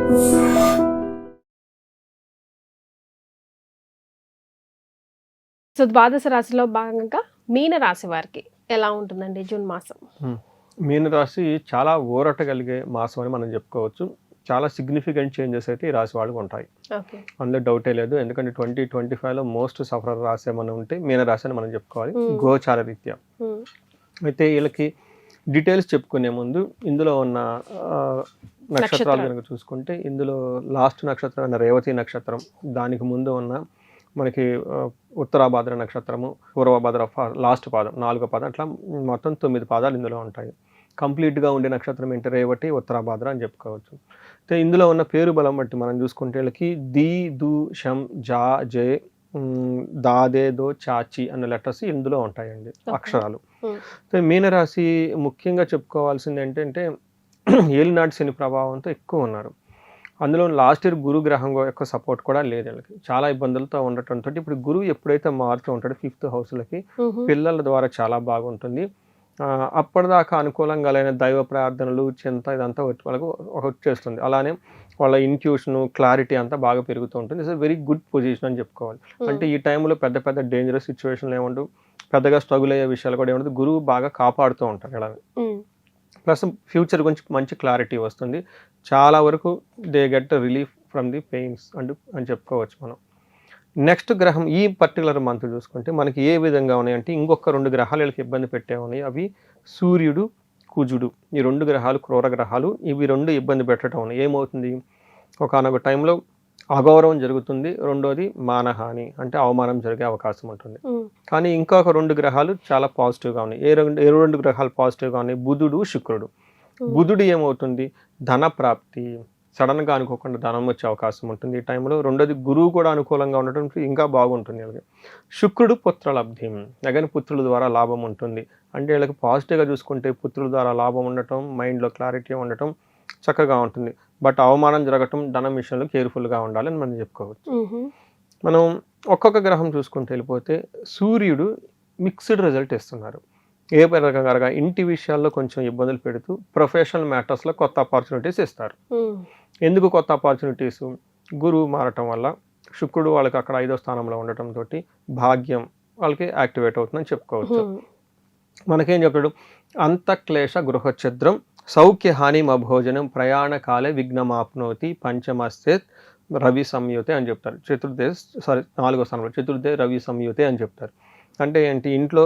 So ద్వాదశ రాశిలో భాగంగా మీన రాశి వారికి ఎలా ఉంటుందండి జూన్ మాసం? మీన రాశి చాలా ఊరట కలిగే మాసం అని మనం చెప్పుకోవచ్చు. చాలా సిగ్నిఫికెంట్ చేంజెస్ అయితే ఈ రాశి వాళ్ళకి ఉంటాయి, అందులో డౌటే లేదు. ఎందుకంటే 2025లో మోస్ట్ సఫరర్ రాశి ఏమన్నా ఉంటే మీన రాశి అని మనం చెప్పుకోవాలి గోచార రీత్యా. అయితే వీళ్ళకి డీటెయిల్స్ చెప్పుకునే ముందు ఇందులో ఉన్న నక్షత్రాలు కనుక చూసుకుంటే, ఇందులో లాస్ట్ నక్షత్రం రేవతి నక్షత్రం, దానికి ముందు ఉన్న మనకి ఉత్తరాభాద్ర నక్షత్రము, పూర్వభాద్ర లాస్ట్ పాదం 4వ పాదం, అట్లా మొత్తం 9 పాదాలు ఇందులో ఉంటాయి. కంప్లీట్గా ఉండే నక్షత్రం ఏంటి రేవతి ఉత్తరాభాద్ర అని చెప్పుకోవచ్చు. అయితే ఇందులో ఉన్న పేరు బలం బట్టి మనం చూసుకుంటే వీళ్ళకి ది దు షం జా జే దాదే దో చాచి అన్న లెటర్స్ ఇందులో ఉంటాయండి, అక్షరాలు. అయితే మీనరాశి ముఖ్యంగా చెప్పుకోవాల్సింది ఏంటంటే ఏలినాటి శని ప్రభావంతో ఎక్కువ ఉన్నారు. అందులో లాస్ట్ ఇయర్ గురు గ్రహం యొక్క సపోర్ట్ కూడా లేదు వీళ్ళకి, చాలా ఇబ్బందులతో ఉండటంతో ఇప్పుడు గురువు ఎప్పుడైతే మారుతూ ఉంటాడో 5th హౌస్లకి పిల్లల ద్వారా చాలా బాగుంటుంది. అప్పటిదాకా అనుకూలంగా లేని దైవ ప్రార్థనలు, చింత ఇదంతా వాళ్ళకు వచ్చేస్తుంది. అలానే వాళ్ళ ఇంట్యూషన్, క్లారిటీ అంతా బాగా పెరుగుతూ ఉంటుంది. ఇట్స్ వెరీ గుడ్ పొజిషన్ అని చెప్పుకోవాలి. అంటే ఈ టైంలో పెద్ద పెద్ద డేంజరస్ సిచ్యువేషన్లు ఏముండవు, పెద్దగా స్ట్రగుల్ అయ్యే విషయాలు కూడా ఏముండదు. గురువు బాగా కాపాడుతూ ఉంటారు ఇలా. ప్లస్ ఫ్యూచర్ గురించి మంచి క్లారిటీ వస్తుంది. చాలా వరకు they get relief from the pains అని చెప్పుకోవచ్చు మనం. నెక్స్ట్ గ్రహం ఈ పర్టికులర్ మంత్ చూసుకుంటే మనకి ఏ విధంగా ఉన్నాయంటే, ఇంకొక 2 గ్రహాలు వీళ్ళకి ఇబ్బంది పెట్టే ఉన్నాయి. అవి సూర్యుడు, కుజుడు. ఈ 2 గ్రహాలు క్రూర గ్రహాలు. ఇవి 2 ఇబ్బంది పెట్టడం ఉన్నాయి. ఏమవుతుంది, ఒకనొక టైంలో అగౌరవం జరుగుతుంది, రెండోది మానహాని అంటే అవమానం జరిగే అవకాశం ఉంటుంది. కానీ ఇంకొక 2 గ్రహాలు చాలా పాజిటివ్గా ఉన్నాయి. ఏ 2 గ్రహాలు పాజిటివ్గా ఉన్నాయి, బుధుడు, శుక్రుడు. బుధుడు ఏమవుతుంది, ధన ప్రాప్తి, సడన్గా అనుకోకుండా ధనం వచ్చే అవకాశం ఉంటుంది ఈ టైంలో. రెండోది గురువు కూడా అనుకూలంగా ఉండటం ఇంకా బాగుంటుంది వీళ్ళకి. శుక్రుడు పుత్రలబ్ధి, అగైన్ పుత్రుల ద్వారా లాభం ఉంటుంది. అంటే వీళ్ళకి పాజిటివ్గా చూసుకుంటే పుత్రుల ద్వారా లాభం ఉండటం, మైండ్లో క్లారిటీ ఉండటం చక్కగా ఉంటుంది. బట్ అవమానం జరగటం, ధనం విషయంలో కేర్ఫుల్గా ఉండాలి అని మనం చెప్పుకోవచ్చు. మనం ఒక్కొక్క గ్రహం చూసుకుంటూ వెళ్ళిపోతే సూర్యుడు మిక్స్డ్ రిజల్ట్ ఇస్తున్నారు. ఏ రకంగా ఇంటి విషయాల్లో కొంచెం ఇబ్బందులు పెడుతూ ప్రొఫెషనల్ మ్యాటర్స్లో కొత్త ఆపర్చునిటీస్ ఇస్తారు. ఎందుకు కొత్త ఆపర్చునిటీస్, గురువు మారటం వల్ల. శుక్రుడు వాళ్ళకి అక్కడ 5వ స్థానంలో ఉండటంతో భాగ్యం వాళ్ళకి యాక్టివేట్ అవుతుందని చెప్పుకోవచ్చు. మనకేం చెప్తాడు, అంతఃక్లేశ గృహఛద్రం సౌఖ్య హాని మభోజనం ప్రయాణకాలే విఘ్నమాప్నోతి పంచమస్తే రవి సంయుతే అని చెప్తారు. 4వ స్థానంలో చతుర్థే రవి సంయుతే అని చెప్తారు. అంటే ఏంటి, ఇంట్లో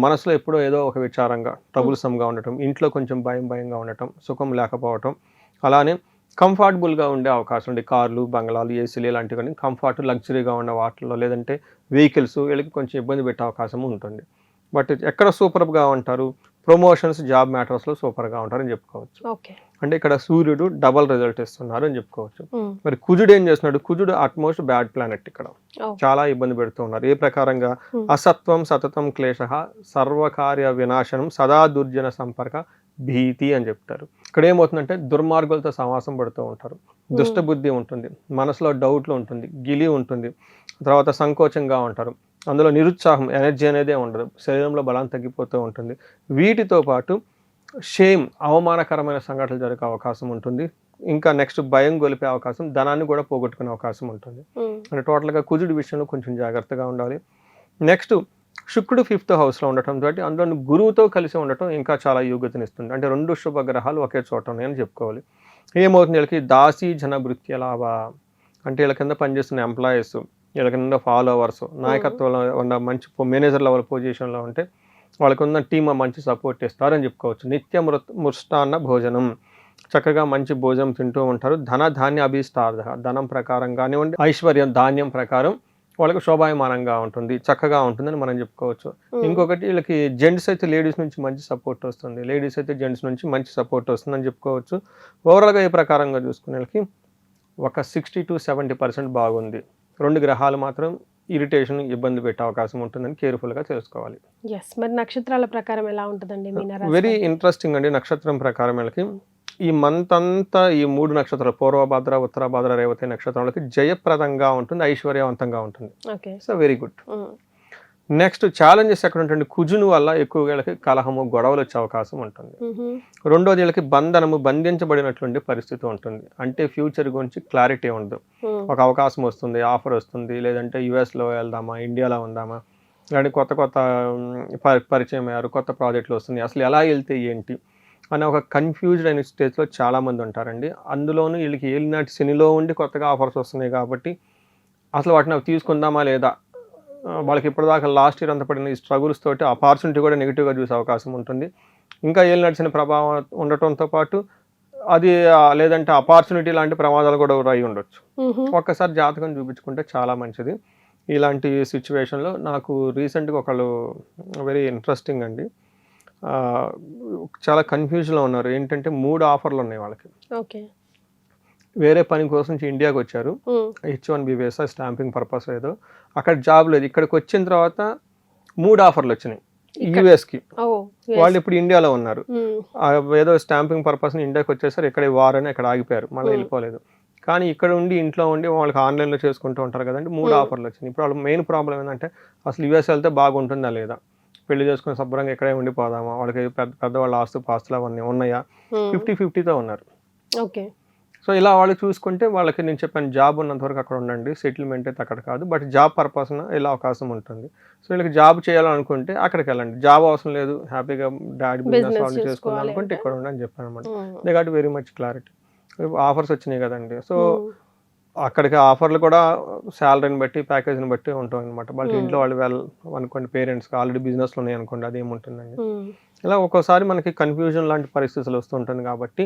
మనసులో ఎప్పుడో ఏదో ఒక విచారంగా ట్రబుల్సమ్గా ఉండటం, ఇంట్లో కొంచెం భయంగా ఉండటం, సుఖం లేకపోవటం, అలానే కంఫర్టబుల్గా ఉండే అవకాశం ఉంది. కార్లు, బంగ్లాలు, ఏసీలు ఇలాంటివి కానీ కంఫర్ట్ లగ్జరీగా ఉన్న వాటిల్లో, లేదంటే వెహికల్స్ వీళ్ళకి కొంచెం ఇబ్బంది పెట్టే అవకాశం ఉంటుంది. బట్ ఎక్కడ సూపర్గా ఉంటారు, ప్రమోషన్స్, జాబ్ మ్యాటర్స్లో సూపర్గా ఉంటారని చెప్పుకోవచ్చు. అంటే ఇక్కడ సూర్యుడు డబల్ రిజల్ట్ ఇస్తున్నారు అని చెప్పుకోవచ్చు. మరి కుజుడు ఏం చేస్తున్నాడు, కుజుడు అట్మోస్ట్ బ్యాడ్ ప్లానెట్, ఇక్కడ చాలా ఇబ్బంది పెడుతూ ఉన్నారు. ఏ ప్రకారంగా అసత్వం సతతం క్లేశ సర్వకార్య వినాశనం సదా దుర్జన సంపర్క భీతి అని చెప్తారు. ఇక్కడ ఏమవుతుందంటే దుర్మార్గులతో సమాసం పడుతూ ఉంటారు, దుష్టబుద్ధి ఉంటుంది, మనసులో డౌట్లు ఉంటుంది, గిలి ఉంటుంది, తర్వాత సంకోచంగా ఉంటారు, అందులో నిరుత్సాహం, ఎనర్జీ అనేదే ఉండదు, శరీరంలో బలం తగ్గిపోతూ ఉంటుంది. వీటితో పాటు షేమ్, అవమానకరమైన సంఘటనలు జరిగే అవకాశం ఉంటుంది. ఇంకా నెక్స్ట్ భయం గొలిపే అవకాశం, ధనాన్ని కూడా పోగొట్టుకునే అవకాశం ఉంటుంది. అంటే టోటల్గా కుజుడి విషయంలో కొంచెం జాగ్రత్తగా ఉండాలి. నెక్స్ట్ శుక్రుడు 5th హౌస్లో ఉండటంతో అందులో గురువుతో కలిసి ఉండటం ఇంకా చాలా యోగ్యతనిస్తుంది. అంటే 2 శుభగ్రహాలు ఒకే చోట ఉన్నాయని చెప్పుకోవాలి. ఏమవుతుంది, వీళ్ళకి దాసీ జన భృత్య లాభ, అంటే వీళ్ళ కింద పనిచేస్తున్న ఎంప్లాయీస్, వీళ్ళ కింద ఫాలోవర్స్, నాయకత్వంలో ఉన్న మంచి మేనేజర్ లెవెల్ పొజిషన్లో ఉంటే వాళ్ళకు ఉన్న టీమ్ మంచి సపోర్ట్ ఇస్తారని చెప్పుకోవచ్చు. నిత్య మృష్టాన్న భోజనం, చక్కగా మంచి భోజనం తింటూ ఉంటారు. ధన ధాన్య అభిష్టార్థ, ధనం ప్రకారం కానివ్వండి, ఐశ్వర్యం ధాన్యం ప్రకారం వాళ్ళకి శోభాయమానంగా ఉంటుంది, చక్కగా ఉంటుందని మనం చెప్పుకోవచ్చు. ఇంకొకటి వీళ్ళకి జెంట్స్ అయితే లేడీస్ నుంచి మంచి సపోర్ట్ వస్తుంది, లేడీస్ అయితే జెంట్స్ నుంచి మంచి సపోర్ట్ వస్తుందని చెప్పుకోవచ్చు. ఓవరాల్గా ఈ ప్రకారంగా చూసుకునే వాళ్ళకి ఒక 60 to 70% బాగుంది. 2 గ్రహాలు మాత్రం ఇరిటేషన్, ఇబ్బంది పెట్టే అవకాశం ఉంటుందని కేర్ఫుల్గా తెలుసుకోవాలి. మరి నక్షత్రాల ప్రకారం ఎలా ఉంటుందండి? వెరీ ఇంట్రెస్టింగ్ అండి. నక్షత్రం ప్రకారం వీళ్ళకి ఈ మంత్ అంతా ఈ 3 నక్షత్రాలు పూర్వభాద్ర, ఉత్తరాభాద్ర, రేవతి నక్షత్రాలకి జయప్రదంగా ఉంటుంది, ఐశ్వర్యవంతంగా ఉంటుంది. So very good. Next challenges ఎక్కడ ఉంటుంది, కుజుని వల్ల ఎక్కువ వీళ్ళకి కలహము గొడవలు వచ్చే అవకాశం ఉంటుంది. రెండోది వీళ్ళకి బంధించబడినటువంటి పరిస్థితి ఉంటుంది. అంటే ఫ్యూచర్ గురించి క్లారిటీ ఉండదు. ఒక అవకాశం వస్తుంది, ఆఫర్ వస్తుంది, లేదంటే యుఎస్లో వెళ్దామా, ఇండియాలో ఉందామా, లేదంటే కొత్త పరిచయం అయ్యారు, కొత్త ప్రాజెక్టులు వస్తున్నాయి, అసలు ఎలా వెళ్తే ఏంటి అనే ఒక కన్ఫ్యూజ్డ్ అయిన స్టేజ్లో చాలామంది ఉంటారండి. అందులోనూ వీళ్ళకి ఏలినాటి శనిలో ఉండి కొత్తగా ఆఫర్స్ వస్తున్నాయి కాబట్టి అసలు వాటిని తీసుకుందామా లేదా, వాళ్ళకి ఇప్పటిదాకా లాస్ట్ ఇయర్ అంతా పడిన ఈ స్ట్రగుల్స్ తోటి ఆపర్చునిటీ కూడా నెగిటివ్గా చూసే అవకాశం ఉంటుంది. ఇంకా ఏలినాటి ప్రభావం ఉండటంతో పాటు అది లేదంటే ఆపర్చునిటీ లాంటి ప్రమాదాలు కూడా అయి ఉండొచ్చు. ఒక్కసారి జాతకం చూపించుకుంటే చాలా మంచిది. ఇలాంటి సిచ్యువేషన్లో నాకు రీసెంట్గా ఒకళ్ళు వెరీ ఇంట్రెస్టింగ్ అండి, చాలా కన్ఫ్యూజన్లో ఉన్నారు. ఏంటంటే 3 ఆఫర్లు ఉన్నాయి వాళ్ళకి. ఓకే, వేరే పని కోసం ఇండియాకి వచ్చారు, H1B వీసా స్టాంపింగ్ పర్పస్ ఏదో, అక్కడ జాబ్ లేదు. ఇక్కడికి వచ్చిన తర్వాత 3 ఆఫర్లు వచ్చినాయి యూఎస్కి. వాళ్ళు ఇప్పుడు ఇండియాలో ఉన్నారు, ఏదో స్టాంపింగ్ పర్పస్ని ఇండియాకి వచ్చేసారు, ఇక్కడ వారని అక్కడ ఆగిపోయారు, మళ్ళీ వెళ్ళిపోలేదు. కానీ ఇక్కడ ఉండి ఇంట్లో ఉండి వాళ్ళకి ఆన్లైన్లో చేసుకుంటూ ఉంటారు కదండి. 3 ఆఫర్లు వచ్చినాయి. ఇప్పుడు వాళ్ళ మెయిన్ ప్రాబ్లం ఏంటంటే అసలు యూఎస్ వెళ్తే బాగుంటుందా లేదా, పెళ్లి చేసుకుని శుభ్రంగా ఇక్కడే ఉండిపోదామా, వాళ్ళకి పెద్దవాళ్ళ పాస్తులు అవన్నీ ఉన్నాయా, 50-50తో ఉన్నారు. ఓకే, సో ఇలా వాళ్ళు చూసుకుంటే వాళ్ళకి నేను చెప్పాను జాబ్ ఉన్నంత వరకు అక్కడ ఉండండి, సెటిల్మెంట్ అయితే అక్కడ కాదు, బట్ జాబ్ పర్పస్న ఇలా అవకాశం ఉంటుంది. సో వీళ్ళకి జాబ్ చేయాలనుకుంటే అక్కడికి వెళ్ళండి, జాబ్ అవసరం లేదు, హ్యాపీగా డాడీ బిజినెస్ వాళ్ళు చేసుకోవాలనుకుంటే ఇక్కడ ఉండని చెప్పాను అనమాట. They got very much clarity. Offers వచ్చినాయి కదండి, సో అక్కడికి ఆఫర్లు కూడా శాలరీని బట్టి ప్యాకేజ్ని బట్టి ఉంటాయి అనమాట. వాళ్ళకి ఇంట్లో వాళ్ళు అనుకోండి, పేరెంట్స్కి ఆల్రెడీ బిజినెస్లు ఉన్నాయి అనుకోండి, అది ఏముంటుందండి. ఇలా ఒక్కోసారి మనకి కన్ఫ్యూజన్ లాంటి పరిస్థితులు వస్తుంటుంది కాబట్టి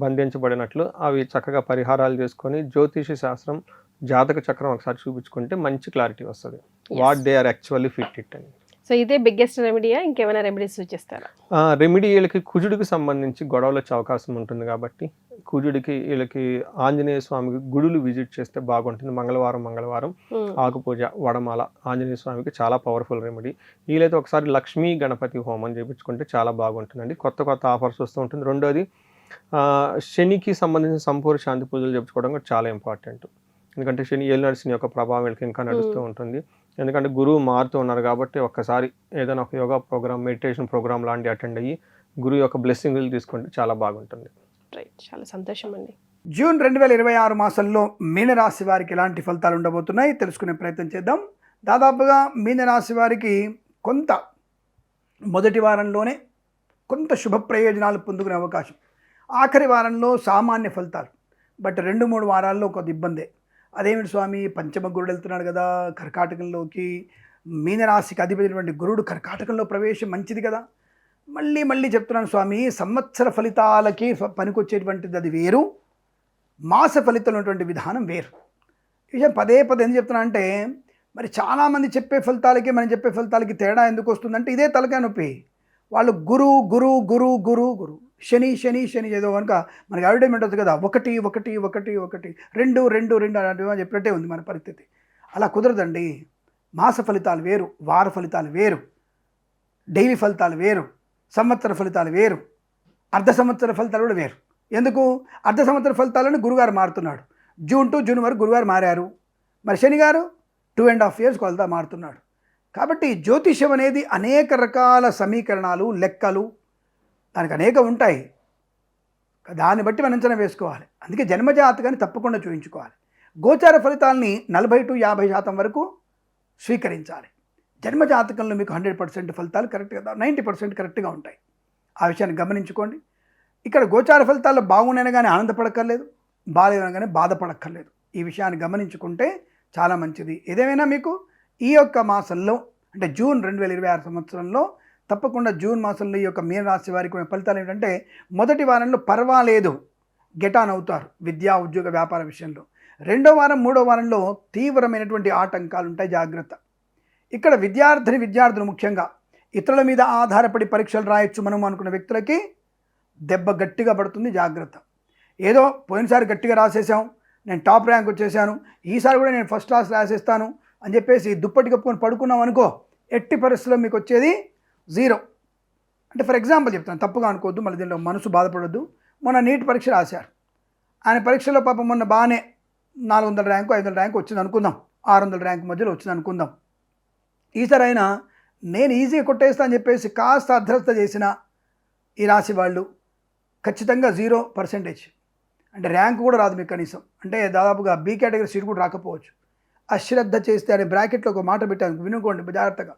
బంధించబడినట్లు అవి చక్కగా పరిహారాలు చేసుకొని జ్యోతిషి శాస్త్రం జాతక చక్రం ఒకసారి చూపించుకుంటే మంచి క్లారిటీ వస్తుంది, what they are actually fit it అని. సో ఇదే బిగ్గెస్ట్ రెమెడీయా, ఇంకేమైనా రెమెడీస్ సూచిస్తారా? రెమెడీ వీళ్ళకి కుజుడికి సంబంధించి గొడవలు వచ్చే అవకాశం ఉంటుంది కాబట్టి కుజుడికి వీళ్ళకి ఆంజనేయ స్వామికి గుడులు విజిట్ చేస్తే బాగుంటుంది. మంగళవారం ఆకుపూజ, వడమాల ఆంజనేయ స్వామికి చాలా పవర్ఫుల్ రెమెడీ. వీలైతే ఒకసారి లక్ష్మీ గణపతి హోమం చేయించుకుంటే చాలా బాగుంటుందండి. కొత్త ఆఫర్స్ వస్తూ ఉంటుంది. రెండోది శనికి సంబంధించిన సంపూర్ణ శాంతి పూజలు చెప్పుకోవడం కూడా చాలా ఇంపార్టెంట్. ఎందుకంటే శని ఏలినాటి శని యొక్క ప్రభావం వీళ్ళకి ఇంకా నడుస్తూ ఉంటుంది. ఎందుకంటే గురువు మారుతూ ఉన్నారు కాబట్టి ఒక్కసారి ఏదైనా ఒక యోగా ప్రోగ్రామ్, మెడిటేషన్ ప్రోగ్రామ్ లాంటి అటెండ్ అయ్యి గురువు యొక్క బ్లెస్సింగ్లు తీసుకుంటే చాలా బాగుంటుంది. రైట్, చాలా సంతోషం అండి. జూన్ 2026 మాసంలో మీనరాశి వారికి ఎలాంటి ఫలితాలు ఉండబోతున్నాయి తెలుసుకునే ప్రయత్నం చేద్దాం. దాదాపుగా మీనరాశి వారికి కొంత మొదటి వారంలోనే కొంత శుభ ప్రయోజనాలు పొందుకునే అవకాశం, ఆఖరి వారంలో సామాన్య ఫలితాలు, బట్ 2-3 వారాల్లో కొద్ది ఇబ్బందే. అదేమిటి స్వామి, పంచమ గురుడు వెళ్తున్నాడు కదా కర్కాటకంలోకి, మీనరాశికి అధిపతిటువంటి గురుడు కర్కాటకంలో ప్రవేశం మంచిది కదా. మళ్ళీ చెప్తున్నాను స్వామి, సంవత్సర ఫలితాలకి పనికొచ్చేటువంటిది అది వేరు, మాస ఫలితాలు ఉన్నటువంటి విధానం వేరు. ఈ విషయం పదే ఎందుకు చెప్తున్నా అంటే, మరి చాలామంది చెప్పే ఫలితాలకి మనం చెప్పే ఫలితాలకి తేడా ఎందుకు వస్తుందంటే ఇదే తలకాయ నొప్పి. వాళ్ళు గురు శని ఏదో కనుక మనకి అడ్వర్టైజ్మెంట్ వస్తుంది కదా, 1 2 అలాంటివి చెప్పినట్టే ఉంది మన పరిస్థితి. అలా కుదరదండి. మాస ఫలితాలు వేరు, వార ఫలితాలు వేరు, డైలీ ఫలితాలు వేరు, సంవత్సర ఫలితాలు వేరు, అర్ధ సంవత్సర ఫలితాలు కూడా వేరు. ఎందుకు? అర్ధ సంవత్సర ఫలితాలను గురుగారు మారుతున్నాడు. జూన్ టు జూన్ వరకు గురుగారు మారారు, మరి శని గారు 2.5 years కొలత మారుతున్నాడు. కాబట్టి జ్యోతిష్యం అనేది అనేక రకాల సమీకరణాలు, లెక్కలు, దానికి అనేక ఉంటాయి. దాన్ని బట్టి మనం అంచనా వేసుకోవాలి. అందుకే జన్మజాతకాన్ని తప్పకుండా చూపించుకోవాలి. గోచార ఫలితాలని 40-50% వరకు స్వీకరించాలి. జన్మజాతకంలో మీకు 100% ఫలితాలు కరెక్ట్గా, 90% కరెక్ట్గా ఉంటాయి. ఆ విషయాన్ని గమనించుకోండి. ఇక్కడ గోచార ఫలితాల్లో బాగున్నాయని కానీ ఆనందపడక్కర్లేదు, బాగాలేదని కానీ బాధపడక్కర్లేదు. ఈ విషయాన్ని గమనించుకుంటే చాలా మంచిది. ఏదేమైనా మీకు ఈ యొక్క మాసంలో అంటే జూన్ 2026 సంవత్సరంలో తప్పకుండా జూన్ మాసంలో ఈ యొక్క మీనరాశి వారికి ఉన్న ఫలితాలు ఏంటంటే, మొదటి వారంలో పర్వాలేదు, గెటాన్ అవుతారు విద్యా ఉద్యోగ వ్యాపార విషయంలో. 2వ వారం 3వ వారంలో తీవ్రమైనటువంటి ఆటంకాలు ఉంటాయి, జాగ్రత్త. ఇక్కడ విద్యార్థులు ముఖ్యంగా ఇతరుల మీద ఆధారపడి పరీక్షలు రాయొచ్చు మనం అనుకున్న వ్యక్తులకి దెబ్బ గట్టిగా పడుతుంది, జాగ్రత్త. ఏదో పోయినసారి గట్టిగా రాసేసాం, నేను టాప్ ర్యాంక్ వచ్చేసాను, ఈసారి కూడా నేను ఫస్ట్ క్లాస్ రాసేస్తాను అని చెప్పేసి దుప్పటి కప్పుకొని పడుకున్నాం అనుకో, ఎట్టి పరిస్థితుల్లో మీకు వచ్చేది 0. అంటే ఫర్ ఎగ్జాంపుల్ చెప్తాను, తప్పుగా అనుకోవద్దు, మళ్ళీ దీనిలో మనసు బాధపడొద్దు. మొన్న నీట్ పరీక్ష రాశారు, ఆయన పరీక్షలో పాపం మొన్న బాగానే 400 ర్యాంకు 500 ర్యాంకు వచ్చింది అనుకుందాం, 600 ర్యాంకు మధ్యలో వచ్చింది అనుకుందాం. ఈసారి అయినా నేను ఈజీగా కొట్టేస్తా అని చెప్పేసి కాస్త అధ్రస్త చేసిన ఈ రాశి వాళ్ళు ఖచ్చితంగా 0%, అంటే ర్యాంక్ కూడా రాదు మీకు కనీసం, అంటే దాదాపుగా బి కేటగిరీ సీట్ కూడా రాకపోవచ్చు. అశ్రద్ధ చేస్తే అనే బ్రాకెట్లో ఒక మాట పెట్టాను, వినుకోండి జాగ్రత్తగా.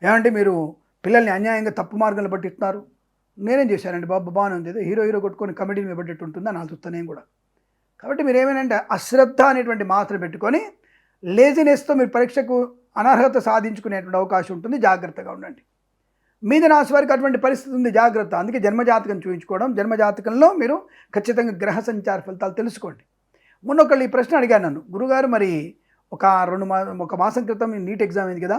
ఏమంటే మీరు పిల్లల్ని అన్యాయంగా తప్పు మార్గంలో పట్టిస్తున్నారు. నేనేం చేశానండి బాబు, బాగానే ఉంది, హీరో కొట్టుకొని కమెడీని మీద పట్టేట్టు ఉంటుందా నా చూస్తా నేను కూడా. కాబట్టి మీరు ఏమైనా అశ్రద్ధ అనేటువంటి మాత్ర పెట్టుకొని లేజినెస్తో మీరు పరీక్షకు అనర్హత సాధించుకునేటువంటి అవకాశం ఉంటుంది, జాగ్రత్తగా ఉండండి. మీన రాశి వారికి అటువంటి పరిస్థితి ఉంది, జాగ్రత్త. అందుకే జన్మజాతకం చూపించుకోవడం, జన్మజాతకంలో మీరు ఖచ్చితంగా గ్రహ సంచార ఫలితాలు తెలుసుకోండి. మొన్న ఒకళ్ళు ఈ ప్రశ్న అడిగాను నన్ను, గురుగారు మరి ఒక మాసం క్రితం నీట్ ఎగ్జామ్ అయింది కదా,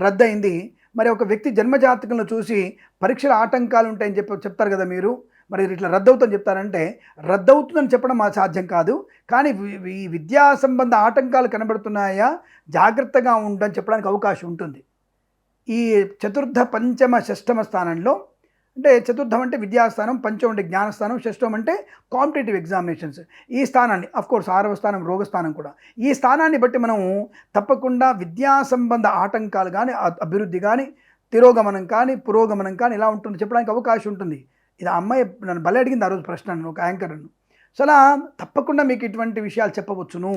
రద్దయింది, మరి ఒక వ్యక్తి జన్మజాతకంలో చూసి పరీక్షల ఆటంకాలు ఉంటాయని చెప్తారు కదా మీరు, మరి ఇట్లా రద్దవుతుందని చెప్తారంటే, రద్దవుతుందని చెప్పడం మా సాధ్యం కాదు, కానీ ఈ విద్యా సంబంధ ఆటంకాలు కనబడుతున్నాయా, జాగ్రత్తగా ఉండని చెప్పడానికి అవకాశం ఉంటుంది. ఈ చతుర్థ పంచమ షష్టమ స్థానంలో, అంటే చతుర్థం అంటే విద్యాస్థానం, పంచం అంటే జ్ఞానస్థానం, షష్టం అంటే కాంపిటేటివ్ ఎగ్జామినేషన్స్, ఈ స్థానాన్ని అఫ్కోర్స్ 6వ స్థానం రోగస్థానం కూడా, ఈ స్థానాన్ని బట్టి మనం తప్పకుండా విద్యా సంబంధ ఆటంకాలు కానీ, అభివృద్ధి కానీ, తిరోగమనం కానీ, పురోగమనం కానీ ఇలా ఉంటుంది చెప్పడానికి అవకాశం ఉంటుంది. ఇది అమ్మాయి నన్ను భలే అడిగింది ఆ రోజు ప్రశ్న, ఒక యాంకర్ నన్ను. సో అలా తప్పకుండా మీకు ఇటువంటి విషయాలు చెప్పవచ్చును.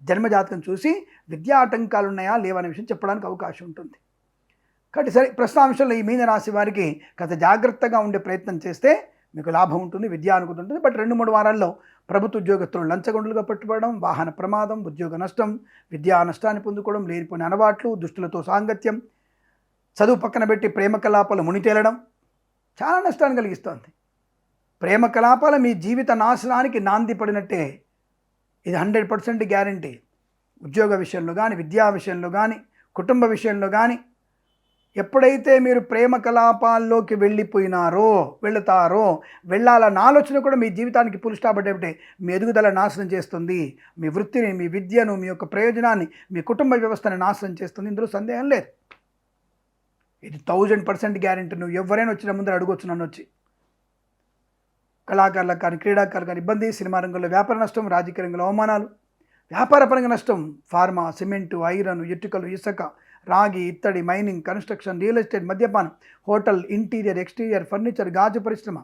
జన్మజాతకం చూసి విద్యా ఆటంకాలు ఉన్నాయా లేవనే విషయం చెప్పడానికి అవకాశం ఉంటుంది. కాబట్టి సరే, ప్రశ్నాంశంలో ఈ మీన రాశి వారికి కాస్త జాగ్రత్తగా ఉండే ప్రయత్నం చేస్తే మీకు లాభం ఉంటుంది, విద్య అనుకుంటుంది ఉంటుంది. బట్ 2-3 వారాల్లో ప్రభుత్వ ఉద్యోగస్తులను లంచగొండులుగా పట్టుబడడం, వాహన ప్రమాదం, ఉద్యోగ నష్టం, విద్యా నష్టాన్ని పొందుకోవడం, లేనిపోయిన అలవాట్లు, దుష్టులతో సాంగత్యం, చదువు పక్కన పెట్టి ప్రేమ కలాపాలు మునితేలడం చాలా నష్టాన్ని కలిగిస్తుంది. ప్రేమ కలాపాలు మీ జీవిత నాశనానికి నాంది పడినట్టే, ఇది 100% గ్యారంటీ. ఉద్యోగ విషయంలో కానీ, విద్యా విషయంలో కానీ, కుటుంబ విషయంలో కానీ ఎప్పుడైతే మీరు ప్రేమ కలాపాల్లోకి వెళతారో, వెళ్ళాలన్న ఆలోచన కూడా మీ జీవితానికి పుల్ స్టాప్ అంటే మీ ఎదుగుదల నాశనం చేస్తుంది, మీ వృత్తిని, మీ విద్యను, మీ యొక్క ప్రయోజనాన్ని, మీ కుటుంబ వ్యవస్థని నాశనం చేస్తుంది, ఇందులో సందేహం లేదు. ఇది 1000% గ్యారెంటీ. నువ్వు ఎవరైనా వచ్చిన ముందర అడగొచ్చు నన్ను వచ్చి. కళాకారులకు కానీ, క్రీడాకారులకు కానీ ఇబ్బంది, సినిమా రంగంలో వ్యాపార నష్టం, రాజకీయ రంగంలో అవమానాలు, వ్యాపారపరంగా నష్టం, ఫార్మా, సిమెంటు, ఐరన్, ఇటుకలు, ఇసుక, రాగి, ఇత్తడి, మైనింగ్, కన్స్ట్రక్షన్, రియల్ ఎస్టేట్, మద్యపానం, హోటల్, ఇంటీరియర్, ఎక్స్టీరియర్, ఫర్నిచర్, గాజు పరిశ్రమ,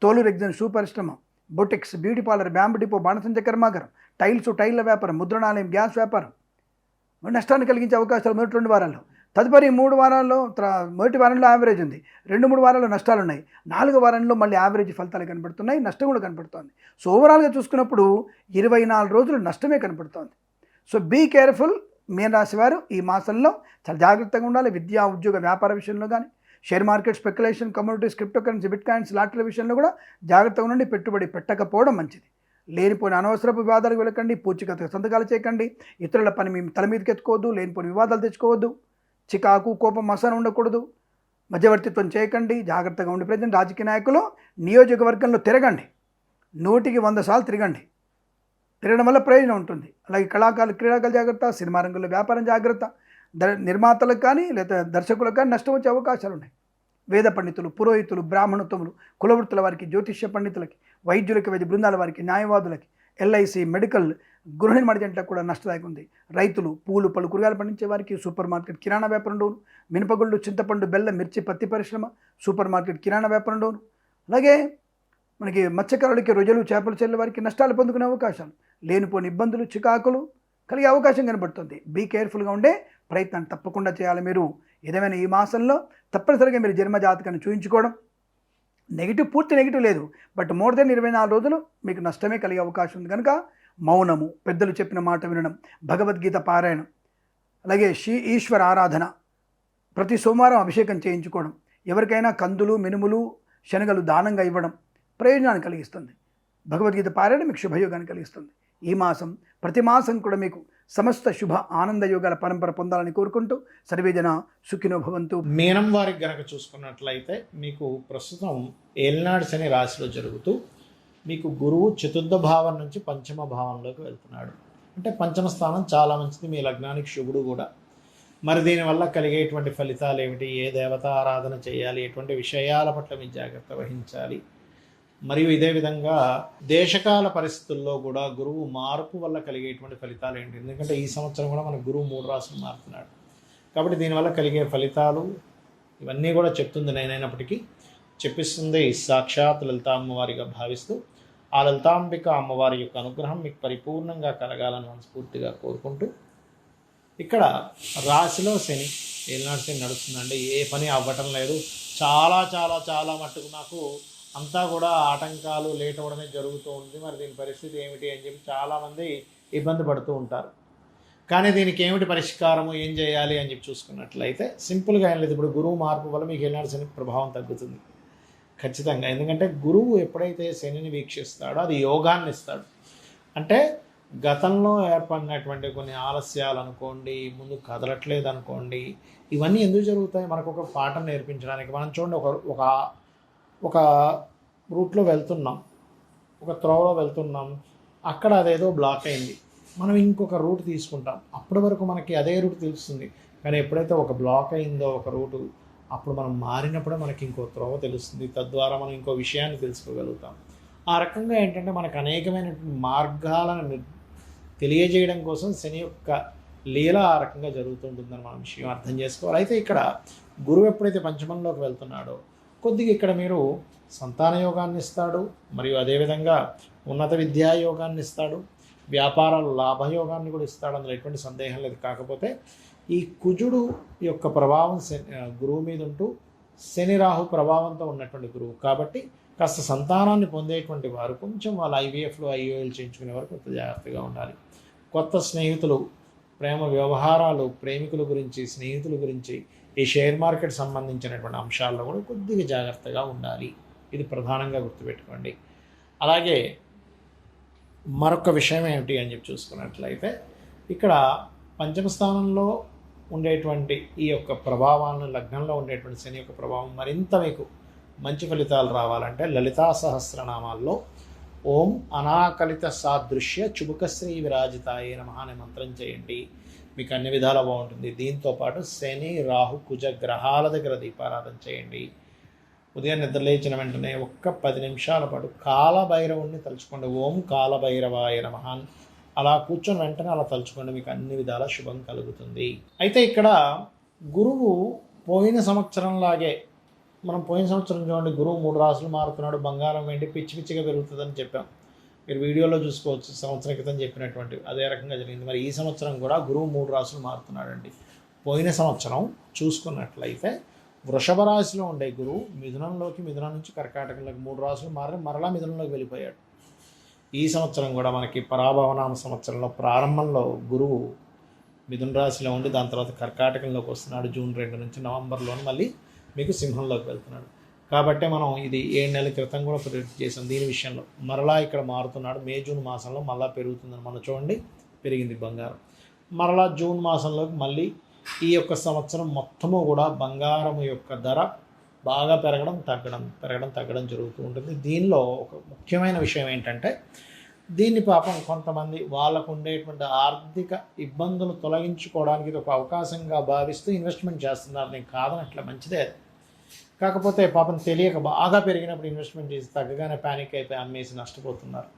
తోలు రెగ్జిన్ షూ పరిశ్రమ, boutiques, beauty parlour, bamboo depot, బాణసంచ కర్మాగారం, టైల్ల వ్యాపారం, ముద్రణాలయం, గ్యాస్ వ్యాపారం నష్టాన్ని కలిగించే అవకాశాలు మొదటి 2 వారాల్లో. తదుపరి 3 వారాల్లో, మొదటి వారంలో యావరేజ్ ఉంది, 2-3 వారాల్లో నష్టాలు ఉన్నాయి, 4వ వారంలో మళ్ళీ యావరేజ్ ఫలితాలు కనపడుతున్నాయి, నష్టం కూడా కనపడుతోంది. సో ఓవరాల్గా చూసుకున్నప్పుడు 24 రోజులు నష్టమే కనపడుతోంది. సో బీ కేర్ఫుల్ మీన రాశి వారు ఈ మాసంలో చాలా జాగ్రత్తగా ఉండాలి. విద్యా, ఉద్యోగ, వ్యాపార విషయంలో కానీ, share market, speculation, commodities, crypto currency, bitcoins, లాటరీల విషయంలో కూడా జాగ్రత్తగా ఉండండి. పెట్టుబడి పెట్టకపోవడం మంచిది. లేనిపోయిన అనవసరపు వివాదాలకు వెళ్ళకండి, పూచికత్తుగా సంతకాలు చేయకండి, ఇతరుల పని మీ తల మీదకి ఎత్తుకోవద్దు, లేనిపోయిన వివాదాలు తెచ్చుకోవద్దు, చికాకు, కోపం, అసహనం ఉండకూడదు, మధ్యవర్తిత్వం చేయకండి, జాగ్రత్తగా ఉండి ప్రజెంట్ రాజకీయ నాయకులు నియోజకవర్గంలో తిరగండి, 100కి 100 సార్లు తిరగండి. తిరగడం వల్ల ప్రయోజనం ఉంటుంది. అలాగే కళాకారులు, క్రీడాకారులు జాగ్రత్త, సినిమా రంగంలో వ్యాపారం జాగ్రత్త, నిర్మాతలకు కానీ లేదా దర్శకులకు కానీ నష్టం వచ్చే అవకాశాలు ఉన్నాయి. వేద పండితులు, పురోహితులు, బ్రాహ్మణోత్తములు, కులవృత్తుల వారికి, జ్యోతిష్య పండితులకి, వైద్యులకి, వైద్య బృందాల వారికి, న్యాయవాదులకి, ఎల్ఐసి, మెడికల్, గృహ నిర్మాణ జంటలకు కూడా నష్టదాయకం ఉంది. రైతులు, పూలు, పళ్ళు, కూరగాయలు పండించే వారికి, సూపర్ మార్కెట్, కిరాణా వ్యాపారంలోను, మినపగుళ్ళు, చింతపండు, బెల్లం, మిర్చి, పత్తి పరిశ్రమ, సూపర్ మార్కెట్, కిరాణా వ్యాపారంలోను, అలాగే మనకి మత్స్యకారులకి, రొయ్యలు, చేపలు చెల్లె వారికి నష్టాలు పొందుకునే అవకాశాలు, లేనిపోని ఇబ్బందులు, చికాకులు కలిగే అవకాశం కనబడుతుంది. బీ కేర్ఫుల్గా ఉండే ప్రయత్నం తప్పకుండా చేయాలి. మీరు ఏదేమైనా ఈ మాసంలో తప్పనిసరిగా మీరు జన్మజాతకాన్ని చూయించుకోవడం, పూర్తి నెగిటివ్ లేదు, బట్ మోర్ దెన్ 24 రోజులు మీకు నష్టమే కలిగే అవకాశం ఉంది. కనుక మౌనము, పెద్దలు చెప్పిన మాట వినడం, భగవద్గీత పారాయణం, అలాగే ఈశ్వర ఆరాధన, ప్రతి సోమవారం అభిషేకం చేయించుకోవడం, ఎవరికైనా కందులు, మినుములు, శనగలు దానంగా ఇవ్వడం ప్రయోజనాన్ని కలిగిస్తుంది. భగవద్గీత పారాయణం మీకు శుభయోగాన్ని కలిగిస్తుంది. ఈ మాసం, ప్రతి మాసం కూడా మీకు సమస్త శుభ ఆనంద యోగాల పరంపర పొందాలని కోరుకుంటూ సర్వేజన సుఖినో భవంతు. మీనం వారికి గనక చూసుకున్నట్లయితే మీకు ప్రస్తుతం ఏలినాడు శని రాశిలో జరుగుతూ మీకు గురువు చతుర్థ భావం నుంచి పంచమ భావంలోకి వెళ్తున్నాడు. అంటే పంచమ స్థానం చాలా మంచిది, మీ లగ్నానికి శుభుడు కూడా. మరి దీనివల్ల కలిగేటువంటి ఫలితాలు ఏమిటి, ఏ దేవత ఆరాధన చేయాలి, ఎటువంటి విషయాల పట్ల మీ జాగ్రత్త వహించాలి, మరియు ఇదే విధంగా దేశకాల పరిస్థితుల్లో కూడా గురువు మార్పు వల్ల కలిగేటువంటి ఫలితాలు ఏంటి. ఎందుకంటే ఈ సంవత్సరం కూడా మన గురువు 3 రాశులు మారుతున్నాడు. కాబట్టి దీనివల్ల కలిగే ఫలితాలు ఇవన్నీ కూడా చెప్తుంది నేనైనప్పటికీ, చెప్పిస్తుంది సాక్షాత్ లలితా అమ్మవారిగా భావిస్తూ, ఆ లలితాంబిక అమ్మవారి యొక్క అనుగ్రహం మీకు పరిపూర్ణంగా కలగాలని మనస్ఫూర్తిగా కోరుకుంటూ, ఇక్కడ రాశిలో శని ఏలినాటి శని నడుస్తుందండి. ఏ పని అవ్వటం లేదు. చాలా చాలా చాలా మట్టుకు నాకు అంతా కూడా ఆటంకాలు లేట్ అవ్వడమే జరుగుతూ ఉంది. మరి దీని పరిస్థితి ఏమిటి అని చెప్పి చాలామంది ఇబ్బంది పడుతూ ఉంటారు. కానీ దీనికి ఏమిటి పరిష్కారము, ఏం చేయాలి అని చెప్పి చూసుకున్నట్లయితే సింపుల్గా ఏం లేదు. ఇప్పుడు గురువు మార్పు వల్ల మీకు ఏలినాటి శని ప్రభావం తగ్గుతుంది ఖచ్చితంగా. ఎందుకంటే గురువు ఎప్పుడైతే శనిని వీక్షిస్తాడో అది యోగాన్ని ఇస్తాడు. అంటే గతంలో ఏర్పడినటువంటి కొన్ని ఆలస్యాలు అనుకోండి, ముందు కదలట్లేదు అనుకోండి, ఇవన్నీ ఎందుకు జరుగుతాయి? మనకు ఒక పాఠం నేర్పించడానికి. మనం చూడండి, ఒక రూట్లో వెళ్తున్నాం, ఒక త్రోవలో వెళ్తున్నాం, అక్కడ అదేదో బ్లాక్ అయింది. మనం ఇంకొక రూట్ తీసుకుంటాం, అప్పటి వరకు మనకి అదే రూట్ తెలుస్తుంది. కానీ ఎప్పుడైతే ఒక బ్లాక్ అయిందో ఒక రూటు, అప్పుడు మనం మారినప్పుడే మనకి ఇంకో త్రోవ తెలుస్తుంది. తద్వారా మనం ఇంకో విషయాన్ని తెలుసుకోగలుగుతాం. ఆ రకంగా ఏంటంటే మనకు అనేకమైనటువంటి మార్గాలను తెలియజేయడం కోసం శని యొక్క లీల ఆ రకంగా జరుగుతుంటుందని మనం విషయం అర్థం చేసుకోవాలి. అయితే ఇక్కడ గురువు ఎప్పుడైతే పంచమంలోకి వెళ్తున్నాడో కొద్దిగా ఇక్కడ మీరు సంతాన యోగాన్ని ఇస్తాడు, మరియు అదేవిధంగా ఉన్నత విద్యా యోగాన్ని ఇస్తాడు, వ్యాపారాల లాభయోగాన్ని కూడా ఇస్తాడు, అందులో ఎటువంటి సందేహం లేదు. కాకపోతే ఈ కుజుడు యొక్క ప్రభావం గురువు మీద ఉంటూ శని రాహు ప్రభావంతో ఉన్నటువంటి గురువు కాబట్టి కాస్త సంతానాన్ని పొందేటువంటి వారు కొంచెం వాళ్ళ ఐవీఎఫ్లో ఐఓఎల్ చేయించుకునే వరకు కొంత జాగ్రత్తగా ఉండాలి. కొత్త స్నేహితులు, ప్రేమ వ్యవహారాలు, ప్రేమికుల గురించి, స్నేహితుల గురించి, ఈ షేర్ మార్కెట్ సంబంధించినటువంటి అంశాల్లో కూడా కొద్దిగా జాగ్రత్తగా ఉండాలి. ఇది ప్రధానంగా గుర్తుపెట్టుకోండి. అలాగే మరొక విషయం ఏమిటి అని చెప్పి చూసుకున్నట్లయితే ఇక్కడ పంచమ స్థానంలో ఉండేటువంటి ఈ యొక్క ప్రభావాలను, లగ్నంలో ఉండేటువంటి శని యొక్క ప్రభావం మరింత మీకు మంచి ఫలితాలు రావాలంటే లలితా సహస్రనామాల్లో ఓం అనాకలిత సాదృశ్య చుబుకశ్రీ విరాజితాయే నమః అనే మంత్రం చేయండి. మీకు అన్ని విధాలా బాగుంటుంది. దీంతోపాటు శని రాహు కుజ గ్రహాల దగ్గర దీపారాధన చేయండి. ఉదయం నిద్రలేచిన వెంటనే ఒక్క 10 నిమిషాల పాటు కాలభైరవుణ్ణి తలుచుకోండి. ఓం కాలభైరవాయ నమః అలా కూర్చొని వెంటనే అలా తలుచుకోండి. మీకు అన్ని విధాల శుభం కలుగుతుంది. అయితే ఇక్కడ గురువు పోయిన సంవత్సరంలాగే, మనం పోయిన సంవత్సరం చూడండి, గురువు 3 రాసులు మారుతున్నాడు, బంగారం వెండి పిచ్చి పిచ్చిగా పెరుగుతుందని చెప్పాం. మీరు వీడియోలో చూసుకోవచ్చు, సంవత్సరం క్రితం చెప్పినటువంటి అదే రకంగా జరిగింది. మరి ఈ సంవత్సరం కూడా గురువు 3 రాసులు మారుతున్నాడండి. పోయిన సంవత్సరం చూసుకున్నట్లయితే వృషభ రాశిలో ఉండే గురువు మిథునం నుంచి కర్కాటకంలోకి 3 రాసులు మారి మరలా మిథునంలోకి వెళ్ళిపోయాడు. ఈ సంవత్సరం కూడా మనకి పరాభవనామ సంవత్సరంలో ప్రారంభంలో గురువు మిథున రాశిలో ఉండి దాని తర్వాత కర్కాటకంలోకి వస్తున్నాడు. జూన్ 2 నుంచి నవంబర్లో మళ్ళీ మీకు సింహంలోకి వెళ్తున్నాడు. కాబట్టి మనం ఇది 7 నెలల క్రితం కూడా ప్రిడిక్ట్ చేసాం దీని విషయంలో. మరలా ఇక్కడ మారుతున్నాడు. మే జూన్ మాసంలో మళ్ళీ పెరుగుతుందని మనం చూడండి, పెరిగింది బంగారం. మరలా జూన్ మాసంలోకి మళ్ళీ ఈ యొక్క సంవత్సరం మొత్తము కూడా బంగారం యొక్క ధర బాగా పెరగడం తగ్గడం జరుగుతూ ఉంటుంది. దీనిలో ఒక ముఖ్యమైన విషయం ఏంటంటే దీన్ని పాపం కొంతమంది వాళ్ళకు ఉండేటువంటి ఆర్థిక ఇబ్బందులు తొలగించుకోవడానికి ఇది ఒక అవకాశంగా భావిస్తూ ఇన్వెస్ట్మెంట్ చేస్తున్నారు. నేను కాదనట్లే, మంచిదే. కాకపోతే పాపం తెలియక బాగా పెరిగినప్పుడు ఇన్వెస్ట్మెంట్ చేసి తగ్గగానే ప్యానిక్ అయిపోయి అమ్మేసి నష్టపోతున్నారు.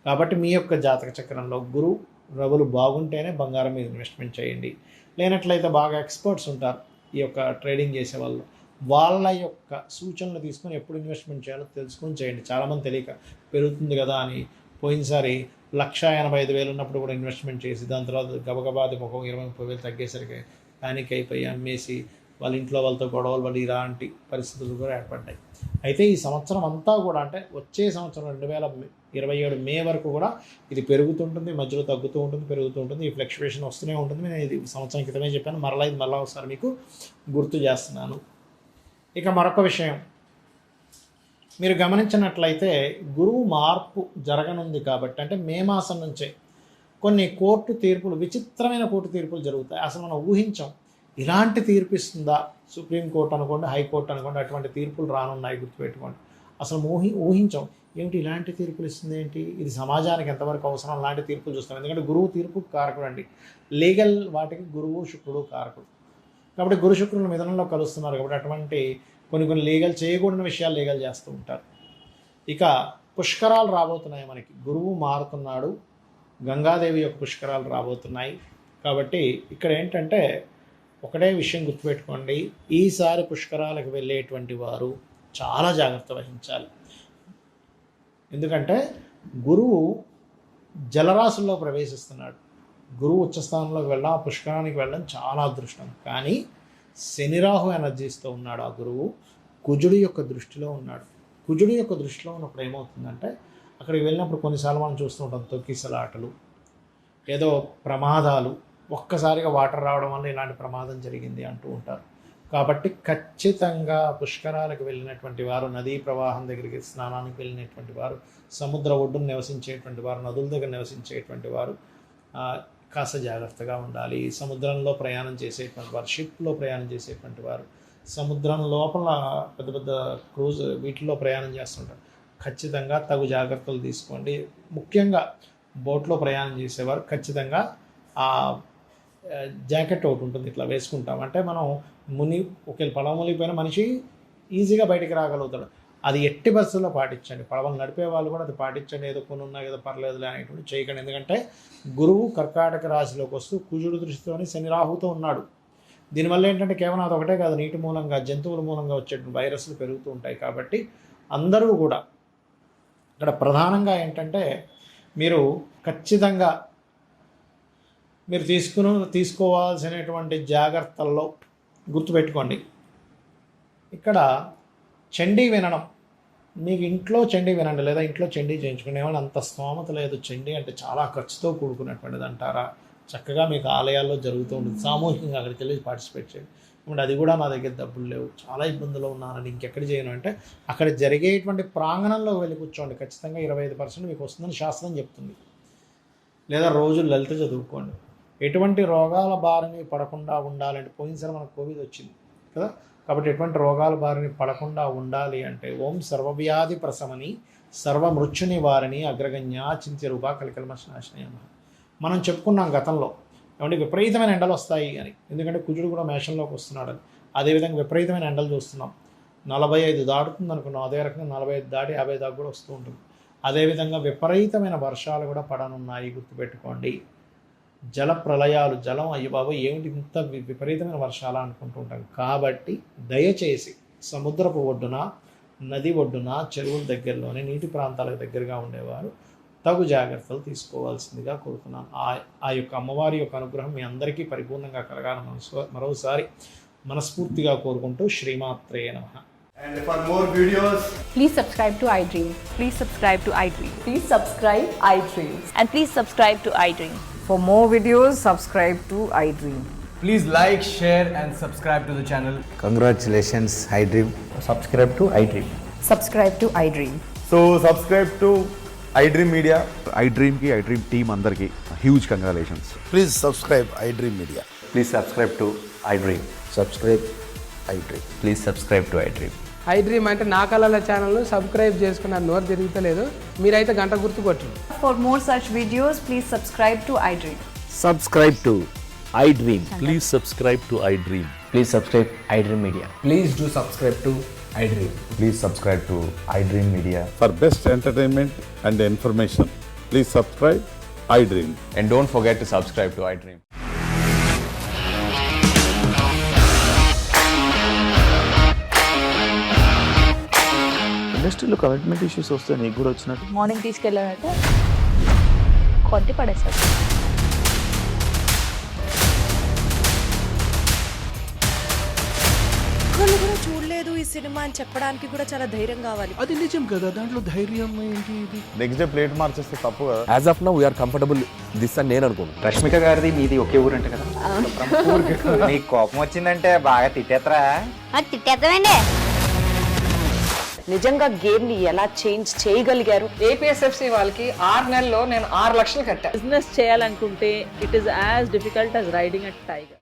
కాబట్టి మీ యొక్క జాతక చక్రంలో గురు రవులు బాగుంటేనే బంగారం మీద ఇన్వెస్ట్మెంట్ చేయండి. లేనట్లయితే బాగా ఎక్స్పర్ట్స్ ఉంటారు ఈ యొక్క ట్రేడింగ్ చేసే వాళ్ళు, వాళ్ళ యొక్క సూచనలు తీసుకొని ఎప్పుడు ఇన్వెస్ట్మెంట్ చేయాలో తెలుసుకొని చేయండి. చాలామంది తెలియక పెరుగుతుంది కదా అని పోయినసారి 1,85,000 ఉన్నప్పుడు కూడా ఇన్వెస్ట్మెంట్ చేసి దాని తర్వాత గబగబాది ఒక 20-30,000 తగ్గేసరికి ప్యానిక్ అయిపోయి అమ్మేసి వాళ్ళ ఇంట్లో వాళ్ళతో గొడవలు పడి ఇలాంటి పరిస్థితులు కూడా ఏర్పడ్డాయి. అయితే ఈ సంవత్సరం అంతా కూడా, అంటే వచ్చే సంవత్సరం 2027 మే వరకు కూడా ఇది పెరుగుతుంటుంది, మధ్యలో తగ్గుతూ ఉంటుంది, పెరుగుతూ ఉంటుంది. ఈ ఫ్లక్చువేషన్ వస్తూనే ఉంటుంది. నేను ఇది సంవత్సరం క్రితమే చెప్పాను, మరలా ఒకసారి మీకు గుర్తు చేస్తున్నాను. ఇక మరొక విషయం మీరు గమనించినట్లయితే గురువు మార్పు జరగనుంది కాబట్టి, అంటే మే మాసం నుంచే కొన్ని కోర్టు తీర్పులు, విచిత్రమైన కోర్టు తీర్పులు జరుగుతాయి. అసలు మనం ఊహించాం ఇలాంటి తీర్పు ఇస్తుందా సుప్రీంకోర్టు అనుకోండి, హైకోర్టు అనుకోండి, అటువంటి తీర్పులు రానున్నాయి, గుర్తుపెట్టుకోండి. అసలు ఊహించాం ఏమిటి ఇలాంటి తీర్పులు ఇస్తుంది ఏంటి, ఇది సమాజానికి ఎంతవరకు అవసరం, అలాంటి తీర్పులు చూస్తాం. ఎందుకంటే గురువు తీర్పు కారకుడు అండి. లీగల్ వాటికి గురువు శుక్రుడు కారకుడు. కాబట్టి గురు శుక్రులు మిథునంలో కలుస్తున్నారు కాబట్టి అటువంటి కొన్ని లీగల్ చేయకూడని విషయాలు లీగల్ చేస్తూ ఉంటారు. ఇక పుష్కరాలు రాబోతున్నాయి మనకి, గురువు మారుతున్నాడు, గంగాదేవి యొక్క పుష్కరాలు రాబోతున్నాయి. కాబట్టి ఇక్కడ ఏంటంటే ఒకటే విషయం గుర్తుపెట్టుకోండి, ఈసారి పుష్కరాలకు వెళ్ళేటువంటి వారు చాలా జాగ్రత్త వహించాలి. ఎందుకంటే గురువు జలరాశుల్లో ప్రవేశిస్తున్నాడు. గురువు ఉచ్చస్థానంలోకి వెళ్ళడం, ఆ పుష్కరానికి వెళ్ళడం చాలా అదృష్టం. కానీ శనిరాహు ఎనర్జీస్తో ఉన్నాడు ఆ గురువు, కుజుడి యొక్క దృష్టిలో ఉన్నాడు. కుజుడి యొక్క దృష్టిలో ఉన్నప్పుడు ఏమవుతుందంటే అక్కడికి వెళ్ళినప్పుడు కొన్నిసార్లు మనం చూస్తూ ఉంటాం తొక్కిసలాటలు, ఏదో ప్రమాదాలు, ఒక్కసారిగా వాటర్ రావడం వల్ల ఇలాంటి ప్రమాదం జరిగింది అంటూ ఉంటారు. కాబట్టి ఖచ్చితంగా పుష్కరాలకు వెళ్ళినటువంటి వారు, నదీ ప్రవాహం దగ్గరికి స్నానానికి వెళ్ళినటువంటి వారు, సముద్ర ఒడ్డును నివసించేటువంటి వారు, నదుల దగ్గర నివసించేటువంటి వారు కాస్త జాగ్రత్తగా ఉండాలి. సముద్రంలో ప్రయాణం చేసేటువంటి వారు, షిప్లో ప్రయాణం చేసేటువంటి వారు, సముద్రం లోపల పెద్ద పెద్ద క్రూజ్ వీటిల్లో ప్రయాణం చేస్తుంటారు. ఖచ్చితంగా తగు జాగ్రత్తలు తీసుకోండి. ముఖ్యంగా బోట్లో ప్రయాణం చేసేవారు ఖచ్చితంగా ఆ జాకెట్ ఒకటి ఉంటుంది, ఇట్లా వేసుకుంటాం. అంటే మనం ఒకవేళ పడవ మునిగిపోయిన మనిషి ఈజీగా బయటికి రాగలుగుతాడు. అది ఎట్టి పరిస్థితుల్లో పాటించండి. పడవలు నడిపే వాళ్ళు కూడా అది పాటించండి. ఏదో కొన్ని ఉన్నాయి కదా పర్లేదులే అనేటువంటి చేయకండి. ఎందుకంటే గురువు కర్కాటక రాశిలోకి వస్తూ కుజుడు దృష్టితోని శని రాహుతో ఉన్నాడు. దీనివల్ల ఏంటంటే కేవలం అది ఒకటే కాదు, నీటి మూలంగా జంతువుల మూలంగా వచ్చేటువంటి వైరస్లు పెరుగుతూ ఉంటాయి. కాబట్టి అందరూ కూడా ఇక్కడ ప్రధానంగా ఏంటంటే మీరు ఖచ్చితంగా మీరు తీసుకోవాల్సినటువంటి జాగ్రత్తల్లో గుర్తుపెట్టుకోండి. ఇక్కడ చండీ వినడం, మీకు ఇంట్లో చండీ వినండి, లేదా ఇంట్లో చండీ చేయించుకోండి. ఏమైనా అంత స్తోమత లేదు, చండీ అంటే చాలా ఖర్చుతో కూడుకున్నటువంటిది అంటారా, చక్కగా మీకు ఆలయాల్లో జరుగుతూ ఉంటుంది. సామూహికంగా అక్కడికి వెళ్ళి పార్టిసిపేట్ చేయండి. ఇప్పుడు అది కూడా నా దగ్గర డబ్బులు లేవు, చాలా ఇబ్బందులు ఉన్నానండి, ఇంకెక్కడ చేయను అంటే అక్కడ జరిగేటువంటి ప్రాంగణంలో వెళ్ళి కూర్చోండి. ఖచ్చితంగా 25% మీకు వస్తుందని శాస్త్రం చెప్తుంది. లేదా రోజు లలిత చదువుకోండి. ఎటువంటి రోగాల బారిని పడకుండా ఉండాలంటే, పోయినసారి మనకు కోవిడ్ వచ్చింది కదా, కాబట్టి ఎటువంటి రోగాల బారిని పడకుండా ఉండాలి అంటే ఓం సర్వవ్యాధి ప్రశమని సర్వమృత్యు నివారణి అగ్రగణ్య చింత్య రూప కలికల్మశనాశనయ. మనం చెప్పుకున్నాం గతంలో ఏమంటే విపరీతమైన ఎండలు వస్తాయి అని, ఎందుకంటే కుజుడు కూడా మేషంలోకి వస్తున్నాడని. అదేవిధంగా విపరీతమైన ఎండలు చూస్తున్నాం. 45 దాటుతుంది అనుకున్నాం, అదే రకంగా 45 దాటి 50 దాకా కూడా వస్తూ ఉంటుంది. అదేవిధంగా విపరీతమైన వర్షాలు కూడా పడనున్నాయి, గుర్తుపెట్టుకోండి. జల ప్రళయాలు, జలం అయ్యి బాబు ఏమిటి ఇంత విపరీతమైన వర్షాలు అనుకుంటూ ఉంటాం. కాబట్టి దయచేసి సముద్రపు ఒడ్డున, నది ఒడ్డున, చెరువుల దగ్గరలోనే, నీటి ప్రాంతాలకు దగ్గరగా ఉండేవారు తగు జాగ్రత్తలు తీసుకోవాల్సిందిగా కోరుతున్నాను. ఆ యొక్క అమ్మవారి యొక్క అనుగ్రహం మీ అందరికీ పరిపూర్ణంగా కలగాలని మరోసారి మనస్ఫూర్తిగా కోరుకుంటూ శ్రీమాత్రే నమః. And for more videos, Please subscribe to iDream. Please subscribe to iDream. Please subscribe iDream. And please subscribe to iDream. For more videos, subscribe to iDream. Please like, share and subscribe to the channel. Congratulations, iDream. Subscribe to iDream. Subscribe to iDream. So subscribe to iDream Media. iDream ki iDream team andarki huge congratulations. Please subscribe iDream Media. Please subscribe to iDream. Subscribe iDream. Please subscribe to iDream. iDream అంటే నా కళల channel subscribe చేసుకున్న నోరు తిరుగుతలేదు, మీరైతే గంట గుర్తు కొట్టండి. For more such videos, please subscribe to iDream. Subscribe to iDream. Please subscribe to iDream. Please subscribe iDream Media. Please do subscribe to iDream. Please subscribe to iDream Media. For best entertainment and information, please subscribe iDream. And don't forget to subscribe to iDream. ఇండస్ట్రీలో commitment issues వస్తే నీకు కూడా వచ్చినట్టు. Morning తీసుకెళ్ళారంటే కొట్టి పడేస్తారు. వాళ్ళు కూడా చూడలేదు ఈ సినిమా అని చెప్పడానికి కూడా చాలా ధైర్యం కావాలి. అది నిజం కదా, దాంట్లో ధైర్యం ఏంటి? ఇది నెక్స్ట్ డే ప్లేట్ మార్చేస్తే తప్పు కదా. As of now we are comfortable this అని నేను అనుకున్నాను. రష్మిక గారిది మీది ఒకే ఊరు అంటే కదా. నీకు కోపం వచ్చిందంటే బాగా తిట్టేత్తరా? తిట్టేద్దామండి. నిజంగా గేమ్ ని ఎలా చేంజ్ చేయగలిగారు? ఏపీఎస్ఎఫ్సి వాళ్ళకి 6 నెలల్లో నేను 6 లక్షలు కట్టా. బిజినెస్ చేయాలనుకుంటే it is as difficult as riding a tiger.